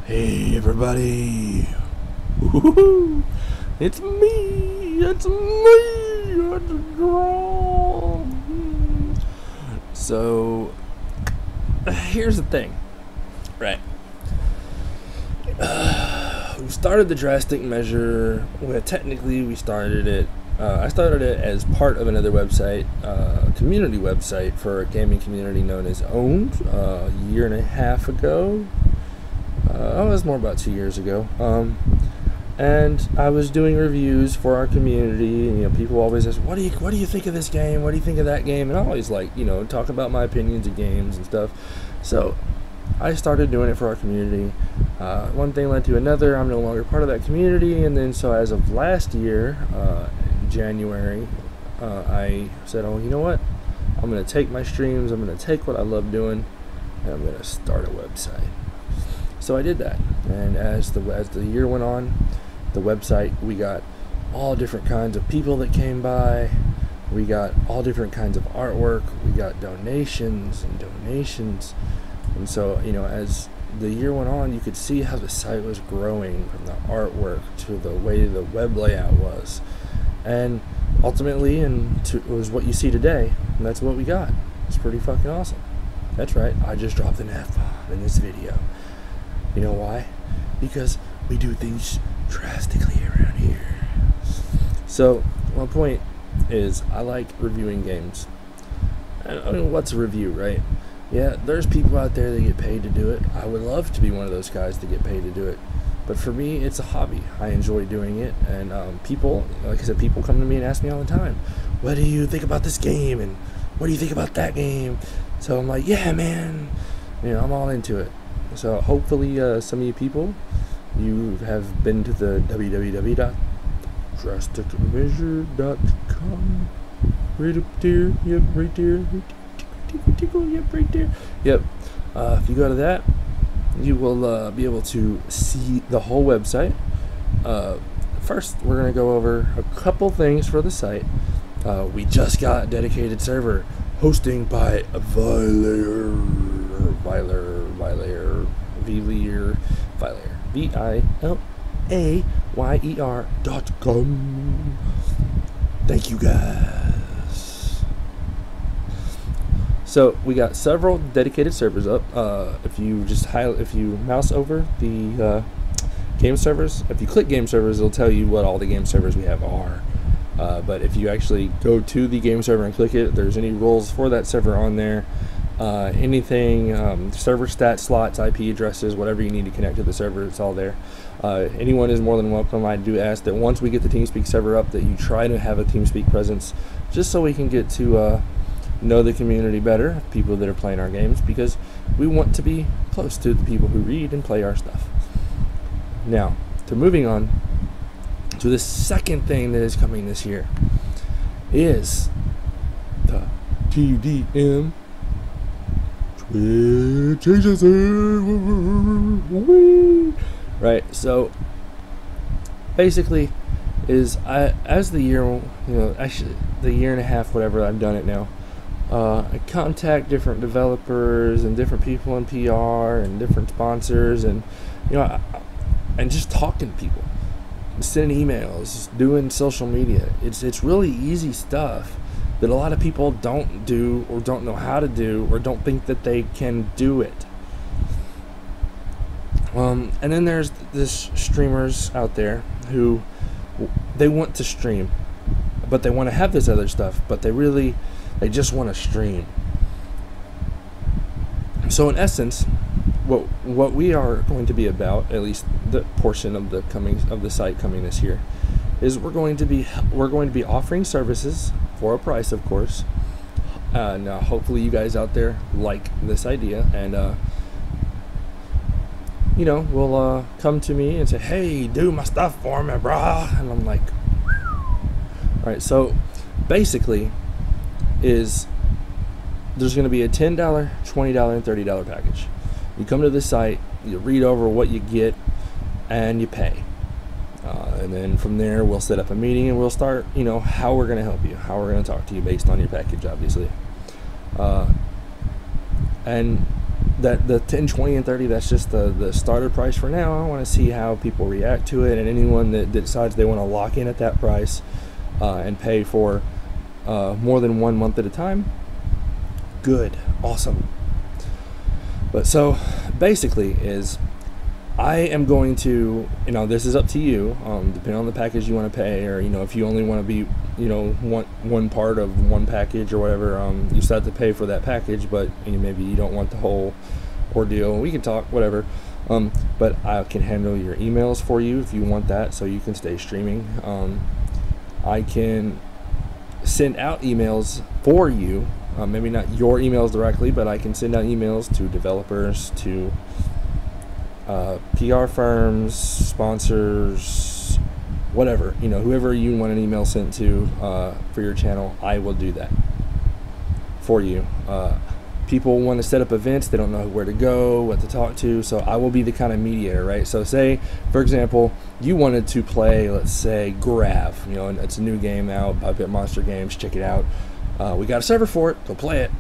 Hey everybody! Woo-hoo-hoo. It's me! It's the girl! So, here's the thing, right? We started the Drastik Measure. Well, technically, we started it. I started it as part of another website, community website for a gaming community known as Owned, a year and a half ago. It was more about 2 years ago. And I was doing reviews for our community, and people always ask, what do you think of this game? What do you think of that game? And I always talk about my opinions of games and stuff. So I started doing it for our community. One thing led to another. I'm no longer part of that community, and then so as of last year, in January, I said, oh, you know what? I'm going to take my streams, I'm going to take what I love doing, and I'm going to start a website. So I did that, and as the year went on, the website, we got all different kinds of people that came by. We got all different kinds of artwork. We got donations, and so as the year went on, you could see how the site was growing from the artwork to the way the web layout was, and ultimately, it was what you see today, and that's what we got. It's pretty fucking awesome. That's right, I just dropped an F-bomb in this video. You know why? Because we do things drastically around here. So, my point is, I like reviewing games. I mean, what's a review, right? Yeah, there's people out there that get paid to do it. I would love to be one of those guys that get paid to do it. But for me, it's a hobby. I enjoy doing it. And people, like I said, people come to me and ask me all the time, what do you think about this game? And what do you think about that game? So I'm like, yeah, man. I'm all into it. So hopefully some of you people, you have been to the www.drastikmeasure.com. Right up there. Yep, right there. Yep, right there. Yep. If you go to that, you will be able to see the whole website. First, we're going to go over a couple things for the site. We just got a dedicated server hosting by Vilayer, VILAYER.com. Thank you guys. So we got several dedicated servers up. If you mouse over the game servers, if you click game servers, it'll tell you what all the game servers we have are. But if you actually go to the game server and click it, if there's any rules for that server on there, anything, server stats, slots, IP addresses, whatever you need to connect to the server, it's all there. Anyone is more than welcome. I do ask that once we get the TeamSpeak server up, that you try to have a TeamSpeak presence, just so we can get to know the community better, people that are playing our games, because we want to be close to the people who read and play our stuff. Now, moving on to the second thing that is coming this year is the TDM Twitch agency. Right, so basically as the year, actually the year and a half, whatever, I've done it now, I contact different developers and different people in PR and different sponsors, and and just talking to people, sending emails, doing social media. It's really easy stuff that a lot of people don't do, or don't know how to do, or don't think that they can do it. And then there's this streamers out there who they want to stream, but they want to have this other stuff, but they just want to stream. So in essence, what we are going to be about, at least the portion of the site coming this year, is we're going to be offering services for a price, of course. Now hopefully you guys out there like this idea, and will come to me and say, hey, do my stuff for me, brah. And I'm like, alright, so basically there's going to be a $10, $20, and $30 package. You come to the site, you read over what you get, and you pay. And then from there, we'll set up a meeting, and we'll start, how we're going to help you, how we're going to talk to you based on your package, obviously. And that the 10, 20, and 30, that's just the starter price for now. I want to see how people react to it, and anyone that decides they want to lock in at that price and pay for more than 1 month at a time, good, awesome. But so basically is, I am going to, this is up to you, depending on the package you want to pay, or, if you only want to be, want one part of one package or whatever, you still have to pay for that package, but maybe you don't want the whole ordeal. We can talk, whatever. But I can handle your emails for you if you want that, so you can stay streaming. I can send out emails for you, maybe not your emails directly, but I can send out emails to developers, to PR firms, sponsors, whatever, whoever you want an email sent to for your channel, I will do that for you. People want to set up events, they don't know where to go, what to talk to, so I will be the kind of mediator, right? So say, for example, you wanted to play, let's say, Grav, and it's a new game out by Bit Monster Games, check it out. We got a server for it, go play it.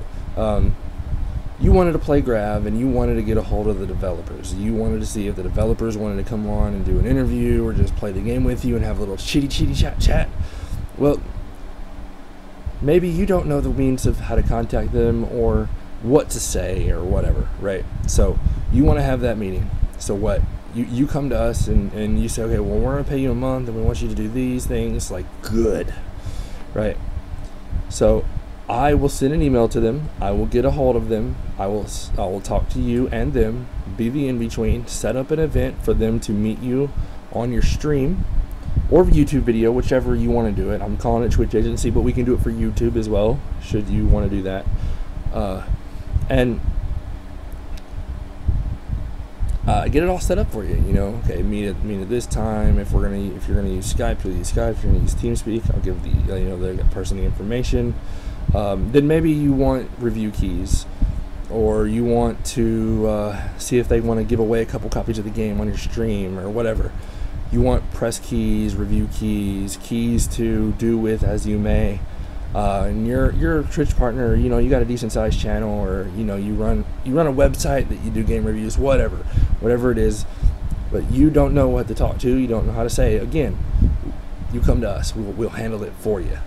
You wanted to play Grav, and you wanted to get a hold of the developers. You wanted to see if the developers wanted to come on and do an interview or just play the game with you and have a little chitty chat. Well, maybe you don't know the means of how to contact them or what to say or whatever, right? So you want to have that meeting. So what? You come to us and you say, okay, well, we're going to pay you a month and we want you to do these things. Like, good, right? So I will send an email to them. I will get a hold of them. I will talk to you and them, be the in-between, set up an event for them to meet you on your stream or YouTube video, whichever you want to do it. I'm calling it Twitch Agency, but we can do it for YouTube as well, should you want to do that. And get it all set up for you. Okay, meet at this time. If you're gonna use Skype, you'll use Skype. If you're gonna use TeamSpeak, I'll give the person the information. Then maybe you want review keys, or you want to see if they want to give away a couple copies of the game on your stream or whatever. You want press keys, review keys, keys to do with as you may. And you're a Twitch partner, you got a decent sized channel, or you run a website that you do game reviews, whatever it is, but you don't know what to talk to, you don't know how to say it. Again, you come to us, we'll handle it for you.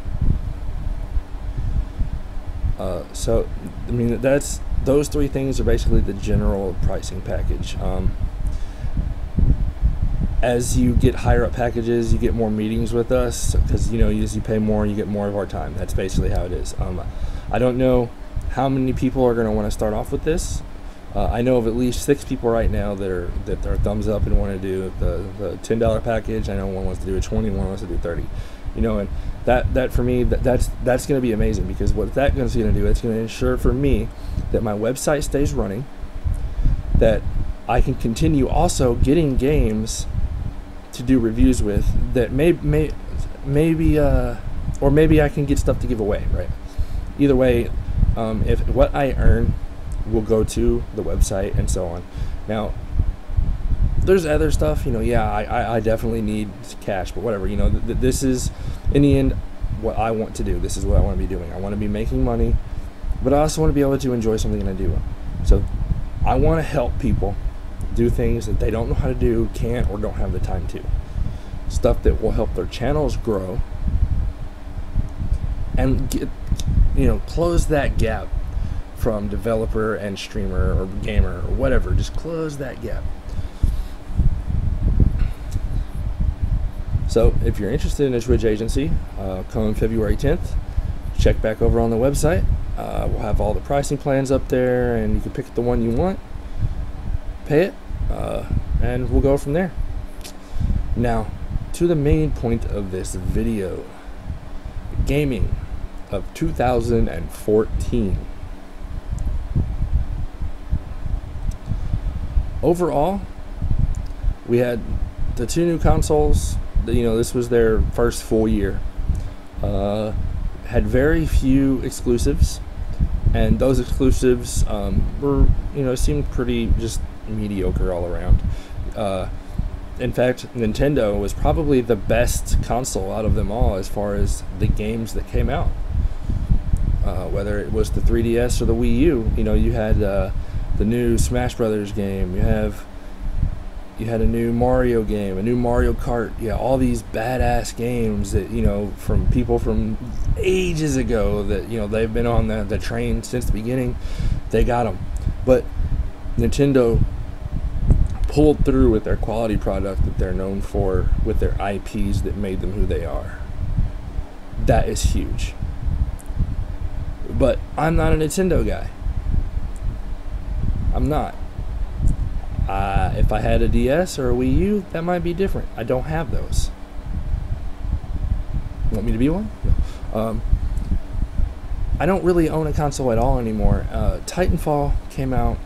So I mean, those three things are basically the general pricing package. As you get higher up packages, you get more meetings with us, because as you pay more, you get more of our time. That's basically how it is. I don't know how many people are going to want to start off with this. I know of at least 6 people right now that are thumbs up and want to do the $10 package. I know one wants to do a 20, one wants to do 30. And that for me, that's going to be amazing, because what that's going to do, it's going to ensure for me that my website stays running, that I can continue also getting games to do reviews with, that maybe or maybe I can get stuff to give away, right? Either way, if what I earn will go to the website and so on. Now, there's other stuff, I definitely need cash, but whatever, this is in the end what I want to do. This is what I want to be doing. I want to be making money, but I also want to be able to enjoy something that I do. So I want to help people do things that they don't know how to do, can't, or don't have the time to. Stuff that will help their channels grow and get, close that gap from developer and streamer or gamer or whatever. Just close that gap. So if you're interested in a Twitch agency, come February 10th, check back over on the website. We'll have all the pricing plans up there, and you can pick the one you want, pay it, and we'll go from there. Now, to the main point of this video, gaming of 2014. Overall, we had the 2 new consoles. This was their first full year. Had very few exclusives, and those exclusives were, seemed pretty just mediocre all around. In fact, Nintendo was probably the best console out of them all as far as the games that came out. Whether it was the 3DS or the Wii U, you had the new Smash Brothers game. You had a new Mario game, a new Mario Kart. Yeah, all these badass games that, you know, from people from ages ago that, you know, they've been on the train since the beginning. They got them. But Nintendo pulled through with their quality product that they're known for, with their IPs that made them who they are. That is huge. But I'm not a Nintendo guy. I'm not. If I had a DS or a Wii U, that might be different. I don't have those. Want me to be one? No. I don't really own a console at all anymore. Titanfall came out,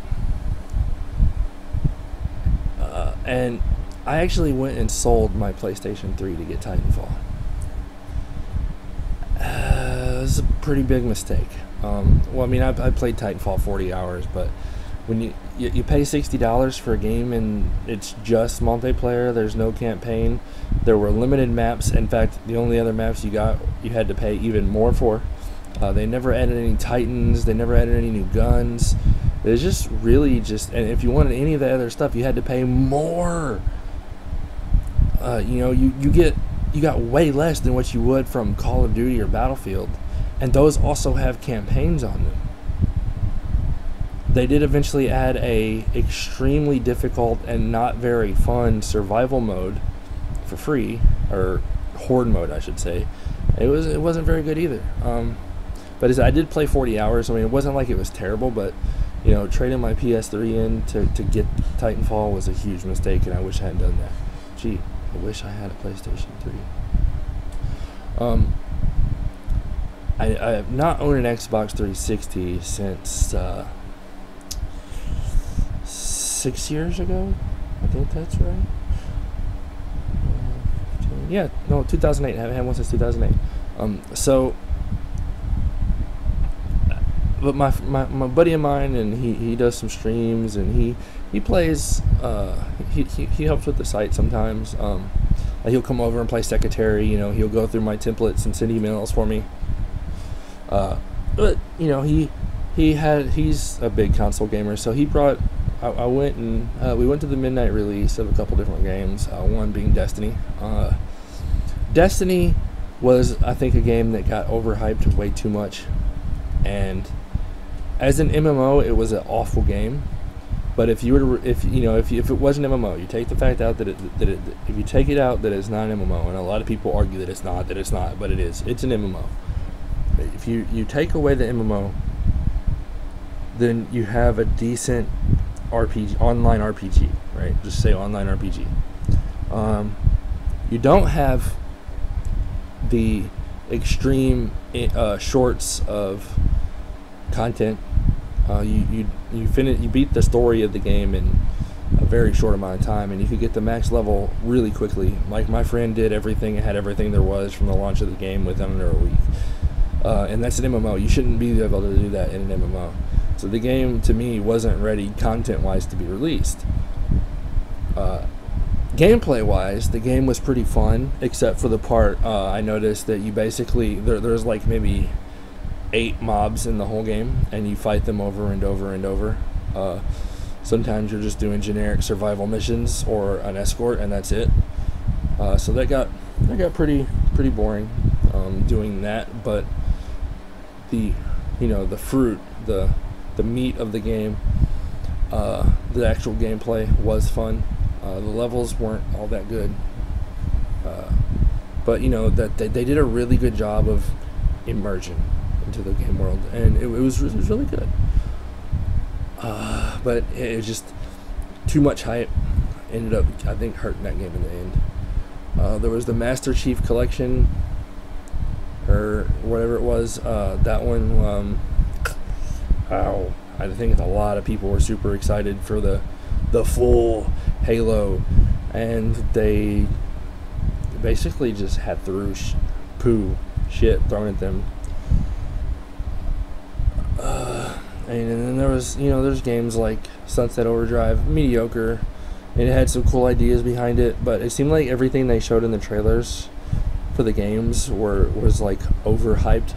and I actually went and sold my PlayStation 3 to get Titanfall. It was a pretty big mistake. Well, I mean, I played Titanfall 40 hours, but when you pay $60 for a game and it's just multiplayer, there's no campaign. There were limited maps. In fact, the only other maps you had to pay even more for. They never added any Titans. They never added any new guns. It was just really and if you wanted any of the other stuff, you had to pay more. You know, you got way less than what you would from Call of Duty or Battlefield, and those also have campaigns on them. They did eventually add a extremely difficult and not very fun survival mode for free, or horde mode, I should say. It wasn't very good either. But I did play 40 hours. I mean, it wasn't like it was terrible, but you know, trading my PS3 in to get Titanfall was a huge mistake, and I wish I hadn't done that. Gee, I wish I had a PlayStation 3. I have not owned an Xbox 360 since 6 years ago. I think that's right. Yeah, no, 2008. I haven't had one since 2008. But my buddy of mine, and he does some streams, and he plays. He helps with the site sometimes. He'll come over and play secretary. You know, he'll go through my templates and send emails for me. But you know, he's a big console gamer, so he brought. I went and we went to the midnight release of a couple different games. One being Destiny. Destiny was, I think, a game that got overhyped way too much, and as an MMO, it was an awful game. But if you were to, if it was an MMO, you take the fact out that if you take it out that it's not an MMO, and a lot of people argue that it's not, but it is. It's an MMO. If you take away the MMO, then you have a decent RPG, online RPG, right? Just say online RPG. You don't have the extreme shorts of content. You beat the story of the game in a very short amount of time, and you could get the max level really quickly. Like my friend did everything and had everything there was from the launch of the game within under a week. And that's an MMO. You shouldn't be able to do that in an MMO. So the game, to me, wasn't ready content-wise to be released. Gameplay-wise, the game was pretty fun, except for the part I noticed that you basically there's like maybe 8 mobs in the whole game, and you fight them over and over and over. Sometimes you're just doing generic survival missions or an escort, and that's it. So that got pretty boring doing that. But the fruit, the meat of the game, the actual gameplay was fun. The levels weren't all that good, but that they did a really good job of immersion into the game world, and it was really good. But it was just too much hype. Ended up, I think, hurting that game in the end. There was the Master Chief Collection, or whatever it was. That one, I think a lot of people were super excited for the full Halo, and they basically just had shit thrown at them. And then there was, there's games like Sunset Overdrive, mediocre, and it had some cool ideas behind it, but it seemed like everything they showed in the trailers for the games was like overhyped.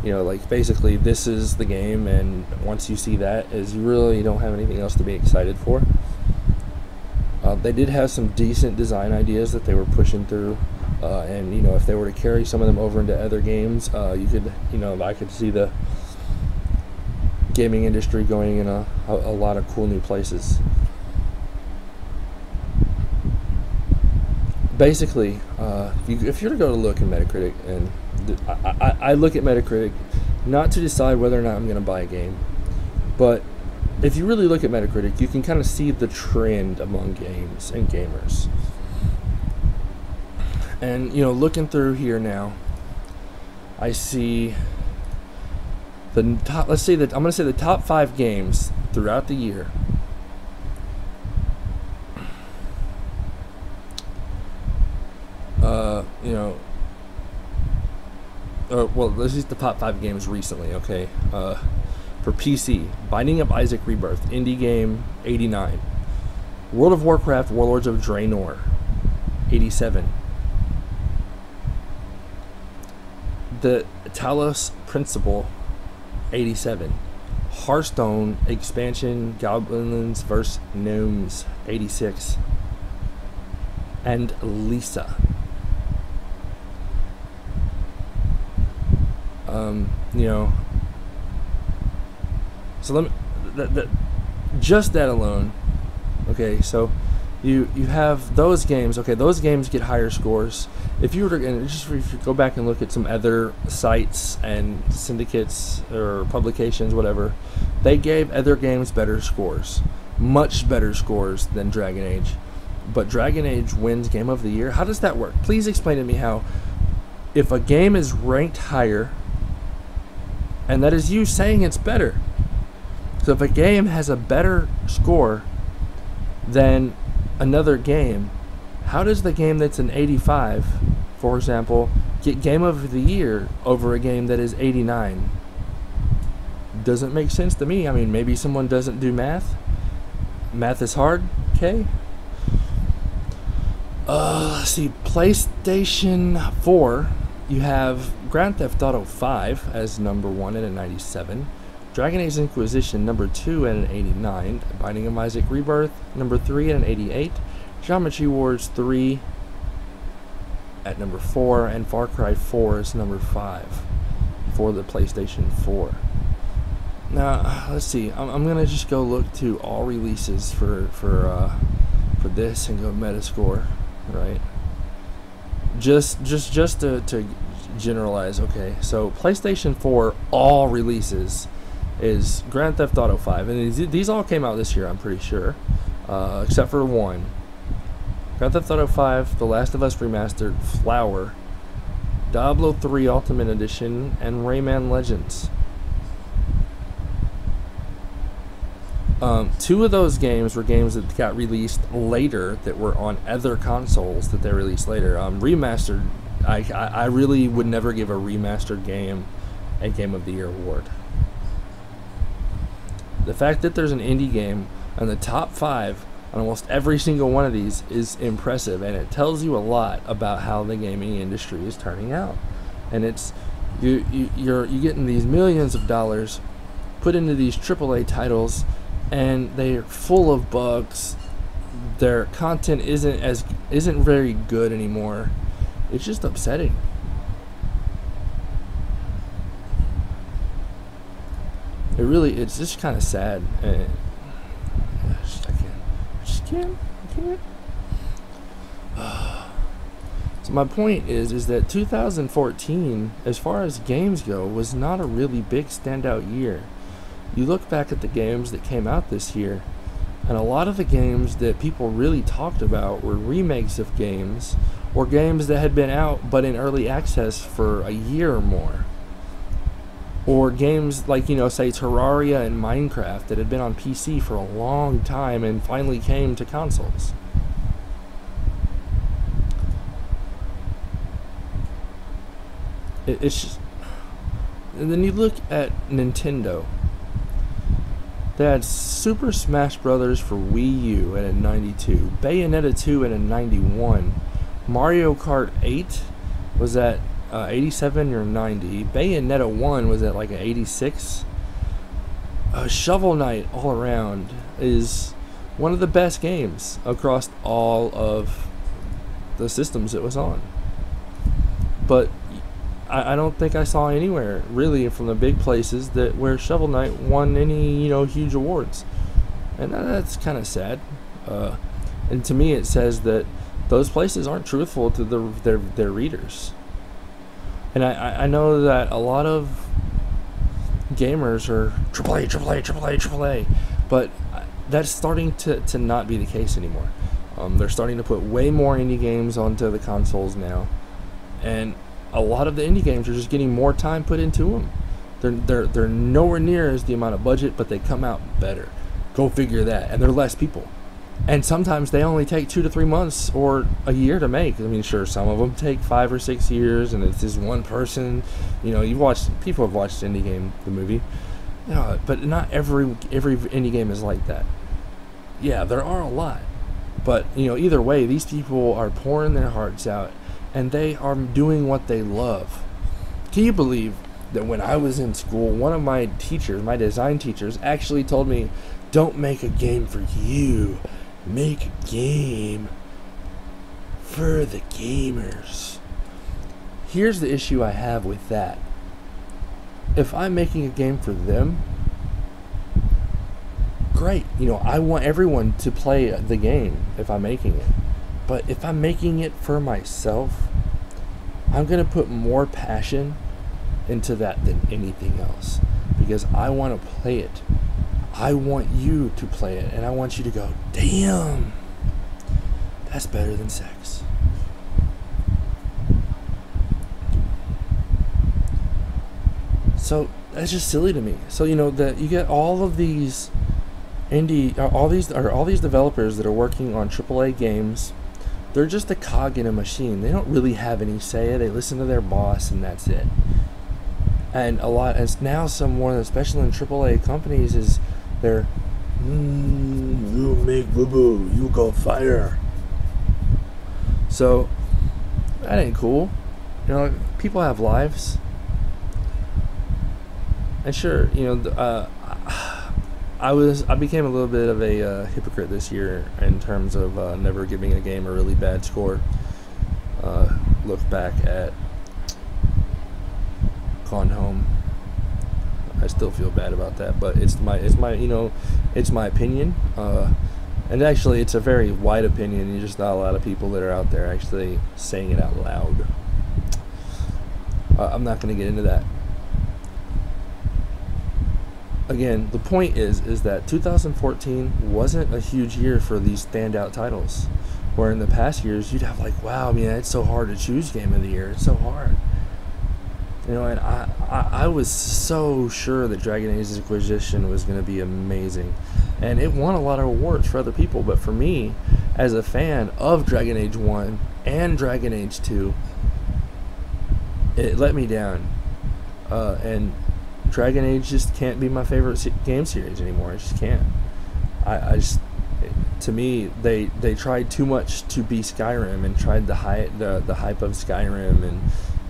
You know, like basically this is the game, and once you see that, is you really don't have anything else to be excited for. They did have some decent design ideas that they were pushing through, and you know, if they were to carry some of them over into other games, you could, you know, I could see the gaming industry going in a lot of cool new places. Basically, if you're to go to look at Metacritic, and I look at Metacritic not to decide whether or not I'm going to buy a game, but if you really look at Metacritic, you can kind of see the trend among games and gamers. And you know, looking through here now, I see the top. Let's say that I'm going to say the top 5 games throughout the year. You know, well, this is the top 5 games recently, okay? For PC, Binding of Isaac Rebirth, indie game, 89. World of Warcraft, Warlords of Draenor, 87. The Talos Principle, 87. Hearthstone expansion, Goblins vs. Gnomes, 86. And Lisa. You know, so let me, just that alone, okay, so you have those games, okay, those games get higher scores. If you were to, and just if you go back and look at some other sites and syndicates or publications, whatever, they gave other games better scores, much better scores than Dragon Age. But Dragon Age wins Game of the Year. How does that work? Please explain to me how, if a game is ranked higher, and that is you saying it's better. So if a game has a better score than another game, how does the game that's an 85, for example, get Game of the Year over a game that is 89? Doesn't make sense to me. I mean, maybe someone doesn't do math. Math is hard, okay? Let's see, PlayStation 4, you have Grand Theft Auto 5 as number 1 at a 97, Dragon Age Inquisition number 2 at an 89, Binding of Isaac Rebirth number 3 at an 88, Geometry Wars 3 at number 4, and Far Cry 4 is number 5 for the PlayStation 4. Now, let's see, I'm going to just go look to all releases for this and go Metascore, right? Just to generalize, okay, so PlayStation 4 all releases is Grand Theft Auto 5, and these all came out this year, I'm pretty sure, except for one. Grand Theft Auto 5, The Last of Us Remastered, Flower, Diablo 3 Ultimate Edition, and Rayman Legends. 2 of those games were games that got released later that were on other consoles that they released later. Remastered, I really would never give a remastered game a Game of the Year award. The fact that there's an indie game on the top 5 on almost every single one of these is impressive, and it tells you a lot about how the gaming industry is turning out. And it's you're getting these millions of dollars put into these AAA titles, and they're full of bugs. Their content isn't very good anymore. It's just upsetting. It's just kind of sad. I can't. So my point is that 2014, as far as games go, was not a really big standout year. You look back at the games that came out this year, and a lot of the games that people really talked about were remakes of games, or games that had been out but in early access for a year or more. Or games like, you know, say Terraria and Minecraft that had been on PC for a long time and finally came to consoles. It's just... And then you look at Nintendo. They had Super Smash Bros. For Wii U at a 92, Bayonetta 2 at a 91, Mario Kart 8 was at 87 or 90. Bayonetta 1 was at like an 86. Shovel Knight all around is one of the best games across all of the systems it was on. But I don't think I saw anywhere really from the big places that where Shovel Knight won any huge awards, and that's kind of sad. And to me, it says that those places aren't truthful to their readers. And I know that a lot of gamers are AAA, AAA, AAA, AAA, but that's starting to not be the case anymore. They're starting to put way more indie games onto the consoles now, and a lot of the indie games are just getting more time put into them. They're nowhere near as the amount of budget, but they come out better. Go figure that. And they're less people. And sometimes they only take 2 to 3 months or a year to make. I mean, sure, some of them take 5 or 6 years, and it's just one person. People have watched Indie Game, the movie. But not every indie game is like that. Yeah, there are a lot. But, either way, these people are pouring their hearts out, and they are doing what they love. Can you believe that when I was in school, one of my teachers, my design teachers, actually told me, don't make a game for you. Make a game for the gamers. Here's the issue I have with that. If I'm making a game for them, great. I want everyone to play the game if I'm making it. But if I'm making it for myself, I'm going to put more passion into that than anything else. Because I want to play it. I want you to play it, and I want you to go, damn, that's better than sex. So that's just silly to me. So that you get all of these all these developers that are working on AAA games. They're just a cog in a machine. They don't really have any say. They listen to their boss, and that's it. And a lot, as now someone, especially in AAA companies, is they're, you make boo-boo, you go fire. So, that ain't cool. People have lives. And sure, I became a little bit of a hypocrite this year in terms of never giving a game a really bad score. Look back at Gone Home. I still feel bad about that, but it's my opinion. And actually, it's a very wide opinion. There's just not a lot of people that are out there actually saying it out loud. I'm not going to get into that. Again, the point is that 2014 wasn't a huge year for these standout titles. Where in the past years, you'd have like, wow, man, it's so hard to choose Game of the Year. It's so hard. And I was so sure that Dragon Age Inquisition was going to be amazing. And it won a lot of awards for other people. But for me, as a fan of Dragon Age 1 and Dragon Age 2, it let me down. And Dragon Age just can't be my favorite game series anymore. It just can't. To me, they tried too much to be Skyrim and tried the hype of Skyrim and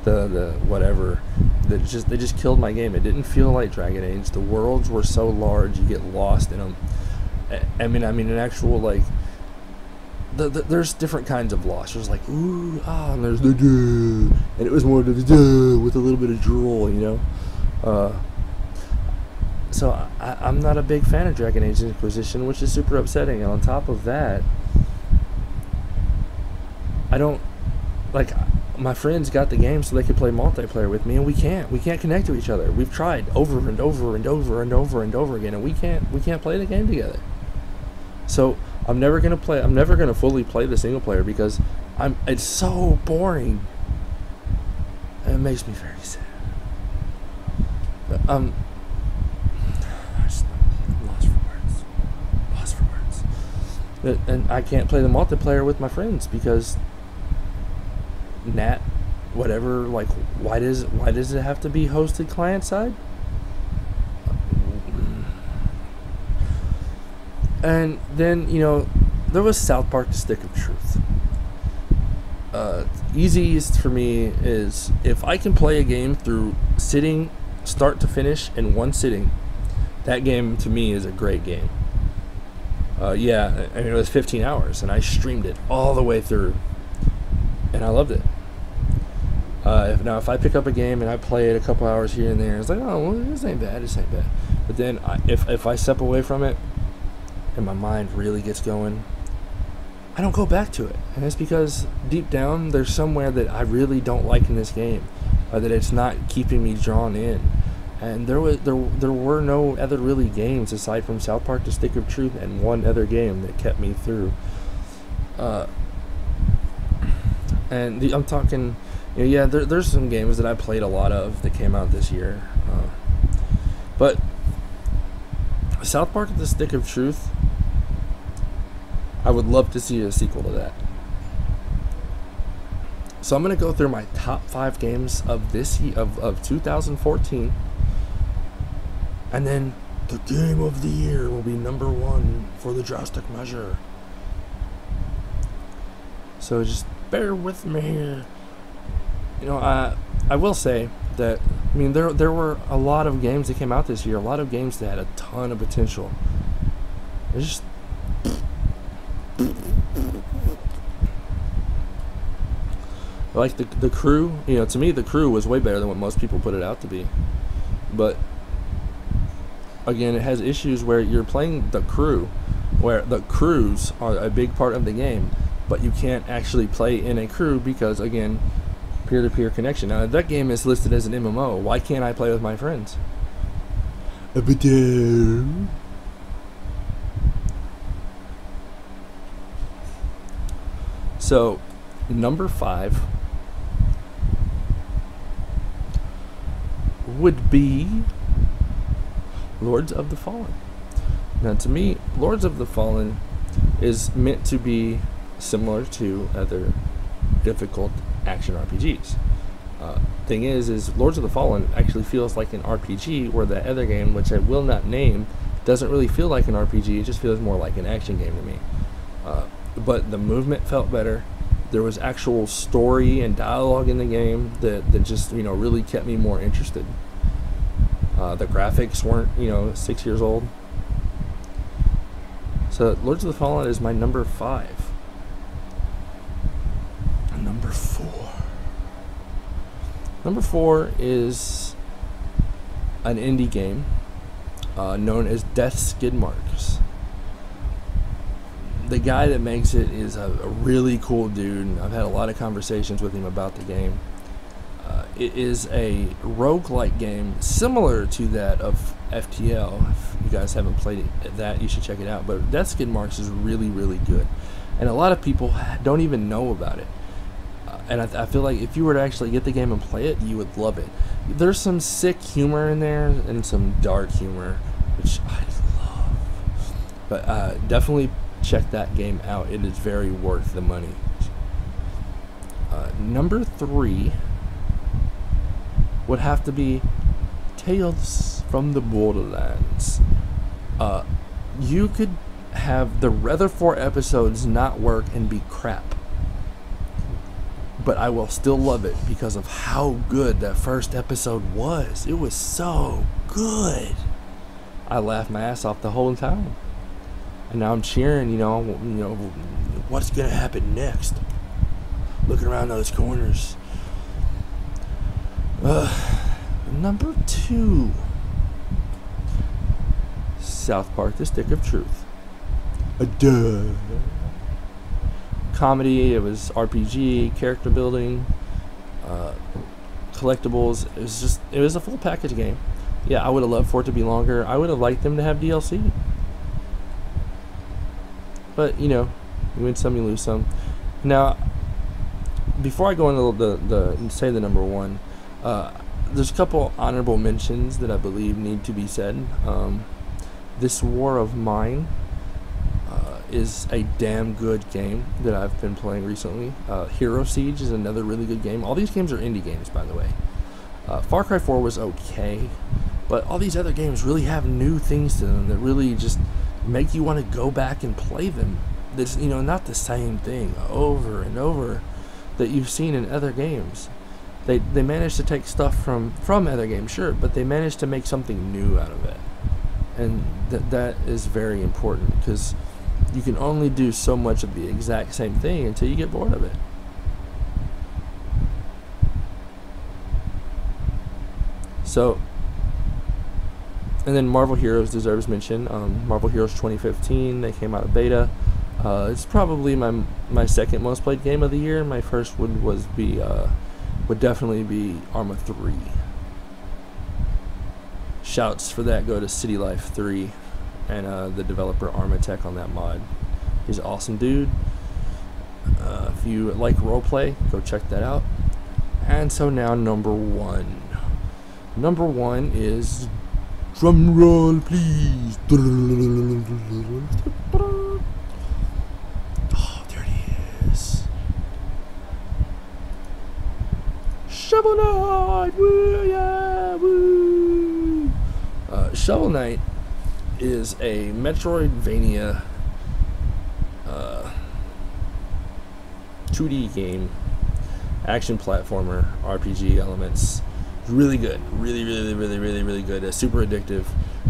the whatever. They just killed my game. It didn't feel like Dragon Age. The worlds were so large, you get lost in them. I mean, an actual like. There's different kinds of lost. There's like ooh and there's the and it was more with a little bit of drool, So I'm not a big fan of Dragon Age Inquisition, which is super upsetting. And on top of that, I don't like. My friends got the game so they could play multiplayer with me, and we can't connect to each other. We've tried over and over and over and over and over again, and we can't play the game together. So I'm never gonna fully play the single player because it's so boring, and it makes me very sad. But, I'm lost for words. And I can't play the multiplayer with my friends because whatever, like, why does it have to be hosted client side? And then there was South Park: The Stick of Truth. Easiest for me is if I can play a game through sitting start to finish in one sitting, that game to me is a great game. Yeah, I mean, it was 15 hours, and I streamed it all the way through, and I loved it. If I pick up a game and I play it a couple hours here and there, it's like, oh, well, this ain't bad. But then if I step away from it and my mind really gets going, I don't go back to it. And it's because deep down there's somewhere that I really don't like in this game, or that it's not keeping me drawn in. And there were no other really games aside from South Park: The Stick of Truth and one other game that kept me through. I'm talking, yeah, there's some games that I played a lot of that came out this year, but South Park: The Stick of Truth, I would love to see a sequel to that. So I'm gonna go through my top 5 games of this of 2014, and then the game of the year will be number 1 for the Drastik Measure. So just bear with me here. I will say that, I mean, there were a lot of games that came out this year, a lot of games that had a ton of potential. It's just like the Crew. To me, the Crew was way better than what most people put it out to be. But again, it has issues where you're playing the Crew, where the crews are a big part of the game, but you can't actually play in a crew because, again, peer-to-peer connection. Now, that game is listed as an MMO. Why can't I play with my friends? So, number 5 would be Lords of the Fallen. Now, to me, Lords of the Fallen is meant to be similar to other difficult action RPGs. Thing is Lords of the Fallen actually feels like an RPG, where the other game, which I will not name, doesn't really feel like an RPG. It just feels more like an action game to me. But the movement felt better. There was actual story and dialogue in the game that just really kept me more interested. The graphics weren't 6 years old. So Lords of the Fallen is my number 5. Number 4. Number 4 is an indie game known as Death Skid Marks. The guy that makes it is a really cool dude, and I've had a lot of conversations with him about the game. It is a roguelike game similar to that of FTL. If you guys haven't played that, you should check it out. But Death Skid Marks is really, really good, and a lot of people don't even know about it. And I feel like if you were to actually get the game and play it, you would love it. There's some sick humor in there and some dark humor, which I love. But definitely check that game out. It is very worth the money. Number 3 would have to be Tales from the Borderlands. You could have the other 4 episodes not work and be crap, but I will still love it because of how good that first episode was. It was so good. I laughed my ass off the whole time, and now I'm cheering. What's gonna happen next? Looking around those corners. Number 2, South Park: The Stick of Truth. Duh. Comedy. It was RPG, character building, collectibles. It was a full package game. Yeah, I would have loved for it to be longer. I would have liked them to have DLC. But you win some, you lose some. Now, before I go into the number 1, there's a couple honorable mentions that I believe need to be said. This War of Mine is a damn good game that I've been playing recently. Hero Siege is another really good game. All these games are indie games, by the way. Far Cry 4 was okay, but all these other games really have new things to them that really just make you want to go back and play them. That's not the same thing over and over. that you've seen in other games. They managed to take stuff from other games, sure, but they managed to make something new out of it. And that is very important, because you can only do so much of the exact same thing until you get bored of it. So, and then Marvel Heroes deserves mention. Marvel Heroes 2015, they came out of beta. It's probably my second most played game of the year. My first would definitely be Arma 3. Shouts for that go to City Life 3 and the developer Armatech on that mod. He's an awesome dude. If you like roleplay, go check that out. And so now number one. Number one is, drum roll please. Oh, there it is. Shovel Knight! Woo, yeah, woo! Shovel Knight is a Metroidvania 2D game, action platformer, RPG elements. Really good, really good. A super addictive,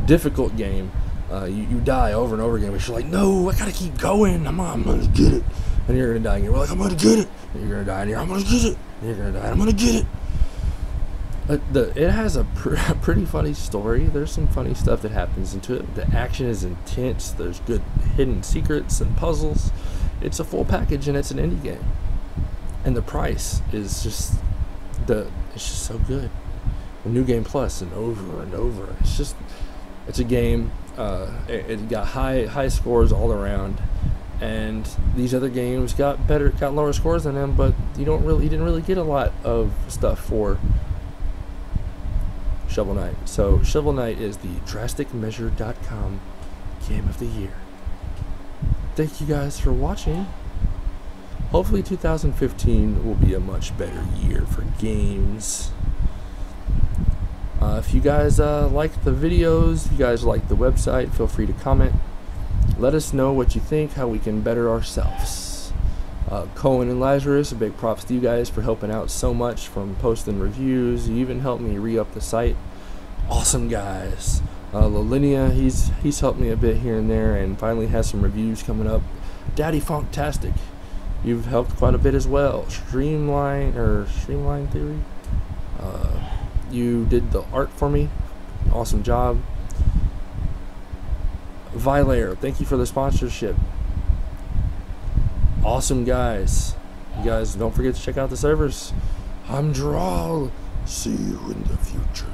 difficult game. You die over and over again, but you're like, no, I gotta keep going. I'm gonna get it. And you're gonna die, and you're like, I'm gonna get it. And you're gonna die, and I'm gonna get it. And you're gonna die, and I'm gonna get it. It has a pretty funny story. There's some funny stuff that happens into it. The action is intense. There's good hidden secrets and puzzles. It's a full package, and it's an indie game. And the price is just so good. A New Game Plus and over. It's a game. It got high scores all around, and these other games got lower scores than them. But you didn't really get a lot of stuff for Shovel Knight. So Shovel Knight is the DrastikMeasure.com game of the year. Thank you guys for watching. Hopefully 2015 will be a much better year for games. If you guys like the videos, if you guys like the website, feel free to comment. Let us know what you think, how we can better ourselves. Cohen and Lazarus, a big props to you guys for helping out so much, from posting reviews. You even helped me re-up the site. Awesome guys. Lalinia, he's helped me a bit here and there, and finally has some reviews coming up. Daddy Funktastic, you've helped quite a bit as well. Streamline Theory, you did the art for me. Awesome job. Vilair, thank you for the sponsorship. Awesome guys. You guys don't forget to check out the servers. I'm Dral. See you in the future.